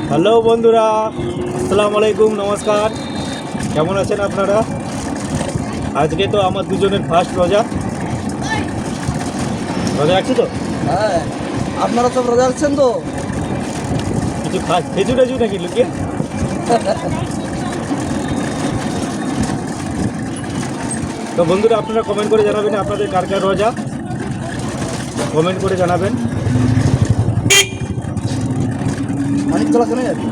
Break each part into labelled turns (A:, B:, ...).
A: Hello বন্ধুরা, আসসালামু আলাইকুম, নমস্কার। কেমন আছেন আপনারা? আজকে তো আমার দুজনের ফার্স্ট রোজা রাখছি তো।
B: হ্যাঁ, আপনারা সব রোজা রাখছেন তো?
A: কিছু খেজুর টেজুর নাকি লুকিয়ে? তো বন্ধুরা, আপনারা কমেন্ট করে জানাবেন আপনাদের কার কার রোজা, কমেন্ট করে জানাবেন।
B: মানিকতলা কেন যাবি?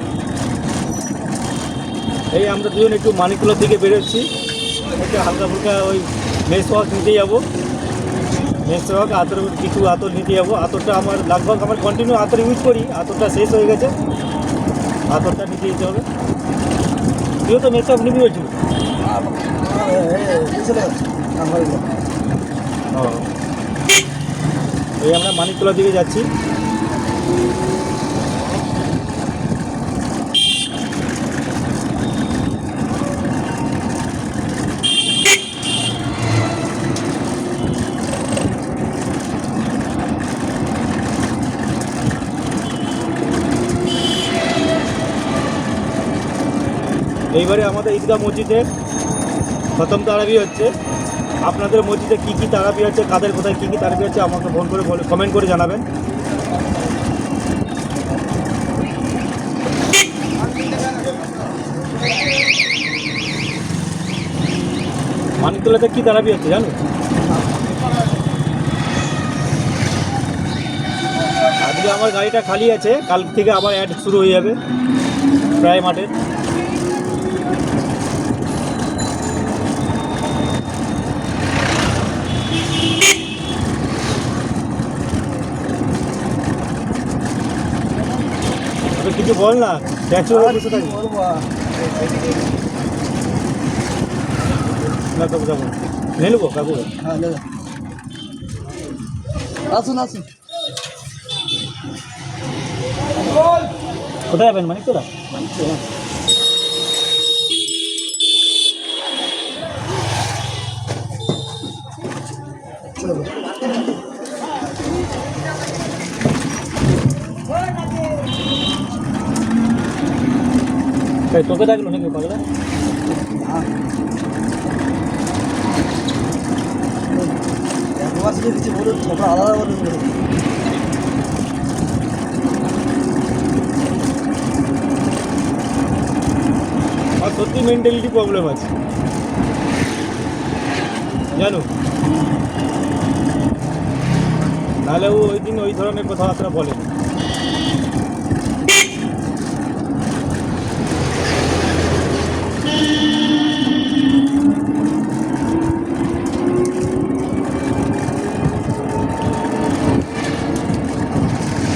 A: এই আমরা দুজন একটু মানিকতলা থেকে বেরোচ্ছি, একটু হালকা ফুলকা ওই মেস ওয়াক নিতে যাবো। মেস ওয়াক আতর, কিছু আতর নিতে যাবো। আতরটা আমার লাগভগ আমার কন্টিনিউ আতর ইউজ করি, আতরটা শেষ হয়ে গেছে, আতরটা নিতে যেতে হবে। তুইও তো মেস ওয়াক নিবি বলছিল। ও, এই আমরা মানিকতলার দিকে যাচ্ছি। এইবারে আমাদের ঈদগাহ মসজিদে খতম তারাবি হচ্ছে। আপনাদের মসজিদে কী কী তারাবি হচ্ছে, কাদের কোথায় কী কী তারাবি হচ্ছে আমাকে ফোন করে কমেন্ট করে জানাবেন। মানিকতলাতে কী তারাবি হচ্ছে জানো? আজকে আমার গাড়িটা খালি আছে, কাল থেকে আবার অ্যাড শুরু হয়ে যাবে প্রায় মাঠের। কিছু বল না, ট্যাক্সি বসে থাকি না। কাকু যাবো, নিয়ে নেবো কাকু।
B: হ্যাঁ, আসুন আসুন।
A: কোথায় যাবেন? মানিকতলা।
B: চলো।
A: তোকে ডাকলো নাকি পাগলা?
B: একবার কিছু বলুন, তোমরা আলাদা বলুন।
A: আর সত্যি মেন্টালিটি প্রবলেম আছে জানো, নাহলে ও ওই দিন ওই ধরনের কথাবার্তা বলে।